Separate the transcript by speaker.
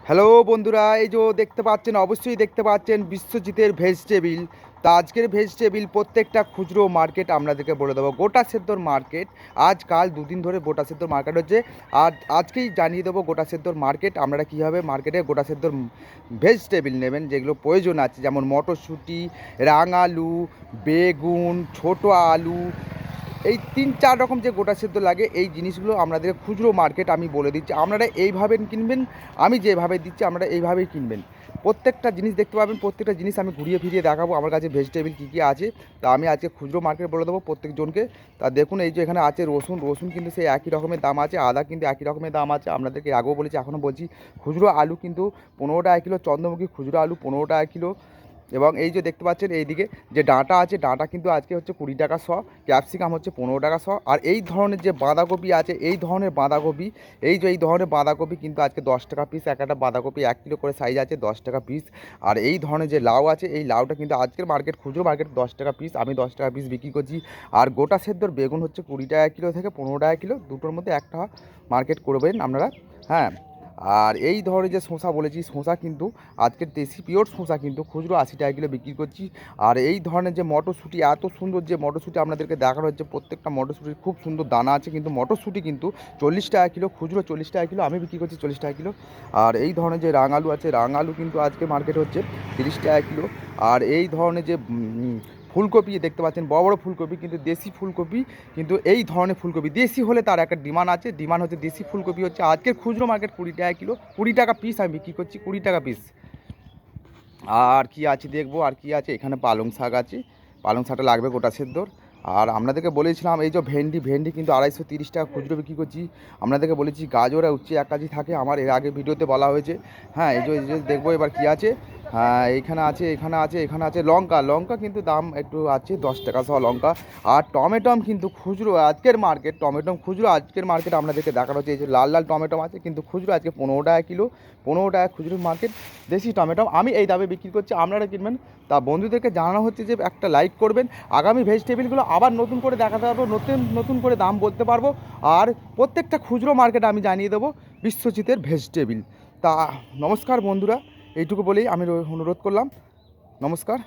Speaker 1: Hello বন্ধুরা, এই যে দেখতে পাচ্ছেন, অবশ্যই দেখতে পাচ্ছেন বিশ্বজিতের ভেজিটেবিল। তা আজকের ভেজিটেবিল প্রত্যেকটা খুচরো মার্কেট আপনাদেরকে বলে দেবো। গোটা সেদ্ধর মার্কেট আজকাল দুদিন ধরে গোটা সেদ্ধর মার্কেট হচ্ছে। আর আজকেই জানিয়ে দেবো গোটা সেদ্ধর মার্কেট আপনারা কীভাবে মার্কেটে গোটা সেদ্ধর ভেজিটেবিল নেবেন, যেগুলো প্রয়োজন আছে, যেমন মটরশুঁটি, রাঙালু, বেগুন, ছোট আলু, এই ৩-৪ রকম যে গোটা সেদ্ধ লাগে, এই জিনিসগুলো আপনাদের খুচরো মার্কেট আমি বলে দিচ্ছি। আপনারা এইভাবে কিনবেন, আমি যেভাবে দিচ্ছি আপনারা এইভাবেই কিনবেন। প্রত্যেকটা জিনিস দেখতে পাবেন, প্রত্যেকটা জিনিস আমি ঘুরিয়ে ফিরিয়ে দেখাবো আমার কাছে ভেজিটেবিল কী কী আছে। তা আমি আজকে খুচরো মার্কেট বলে দেবো প্রত্যেকজনকে। তা দেখুন, এই যে এখানে আছে রসুন। রসুন কিন্তু সেই একই রকমের দাম আছে, আদা কিন্তু একই রকমের দাম আছে। আপনাদেরকে আগেও বলেছি, এখনও বলছি, খুচরো আলু কিন্তু 15 টাকা কিলো, চন্দ্রমুখী খুচরো আলু 15 টাকা কিলো। এবং এই যে দেখতে পাচ্ছেন এইদিকে যে ডাঁটা আছে, ডাঁটা কিন্তু আজকে হচ্ছে 20 টাকা শ, ক্যাপসিকাম হচ্ছে 15 টাকা শ। আর এই ধরনের যে বাঁধাকপি আছে, এই ধরনের বাঁধাকপি, এই ধরনের বাঁধাকপি কিন্তু আজকে 10 টাকা পিস। একটা বাঁধাকপি 1 কিলো করে সাইজ আছে, 10 টাকা পিস। আর এই ধরনের যে লাউ আছে, এই লাউটা কিন্তু আজকের মার্কেট, খুচরো মার্কেট 10 টাকা পিস, আমি 10 টাকা পিস বিক্রি করছি। আর গোটা সেদ্ধর বেগুন হচ্ছে 20 টাকা কিলো থেকে 15 টাকা কিলো, দুটোর মধ্যে একটা মার্কেট করবেন আপনারা। হ্যাঁ, আর এই ধরনের যে শসা বলেছি, শসা কিন্তু আজকের দেশি পিওর শসা কিন্তু খুচরো 80 টাকা কিলো বিক্রি করছি। আর এই ধরনের যে মটরশুঁটি, এত সুন্দর যে মটরশুঁটি আপনাদেরকে দেখানো হচ্ছে, প্রত্যেকটা মটরশুঁটির খুব সুন্দর দানা আছে, কিন্তু মটরশুঁটি কিন্তু 40 টাকা কিলো, খুচরো 40 টাকা কিলো, আমি বিক্রি করছি 40 টাকা কিলো। আর এই ধরনের যে রাঙালু আছে, রাঙালু কিন্তু আজকে মার্কেট হচ্ছে 30 টাকা কিলো। আর এই ধরনের যে ফুলকপি দেখতে পাচ্ছেন, বড় বড় ফুলকপি, কিন্তু দেশি ফুলকপি, কিন্তু এই ধরনের ফুলকপি দেশি হলে তার একটা ডিমান্ড আছে। ডিমান্ড হচ্ছে দেশি ফুলকপি হচ্ছে আজকের খুচরো মার্কেট 20 টাকা কিলো, 20 টাকা পিস আমি বিক্রি করছি, 20 টাকা পিস। আর কি আছে দেখবো, আর কি আছে, এখানে পালং শাক আছে, পালং শাকটা লাগবে গোটা সেদ্ধর। আর আপনাদেরকে বলেছিলাম এই যে ভেন্ডি, ভেন্ডি কিন্তু 230 টাকা খুচরো বিক্রি করছি। আপনাদেরকে বলেছি গাজর আর উচ্ছে 1 কেজি থাকে, আমার এর আগে ভিডিওতে বলা হয়েছে। হ্যাঁ, এই যে দেখবো এবার কি আছে। হ্যাঁ, এইখানে আছে, এখানে আছে, এখানে আছে লঙ্কা। লঙ্কা কিন্তু দাম একটু আছে, 10 টাকা সহ লঙ্কা। আর টমেটম কিন্তু খুচরো আজকের মার্কেট, টমেটম খুচরো আজকের মার্কেট আপনাদেরকে দেখানো হচ্ছে। এই যে লাল লাল টমেটম আছে, কিন্তু খুচরো আজকে 15 টাকা কিলো, 15 টাকা খুচরো মার্কেট। দেশি টমেটো আমি এই দামে বিক্রি করছি, আপনারা কিনবেন। তা বন্ধুদেরকে জানানো হচ্ছে যে একটা লাইক করবেন। আগামী ভেজিটেবিলগুলো আবার নতুন করে দেখাতে পারবো, নতুন নতুন করে দাম বলতে পারবো। আর প্রত্যেকটা খুচরো মার্কেট আমি জানিয়ে দেবো বিশ্বজিতের ভেজিটেবিল। তা নমস্কার বন্ধুরা, এইটুকু বলেই আমি অনুরোধ করলাম। নমস্কার।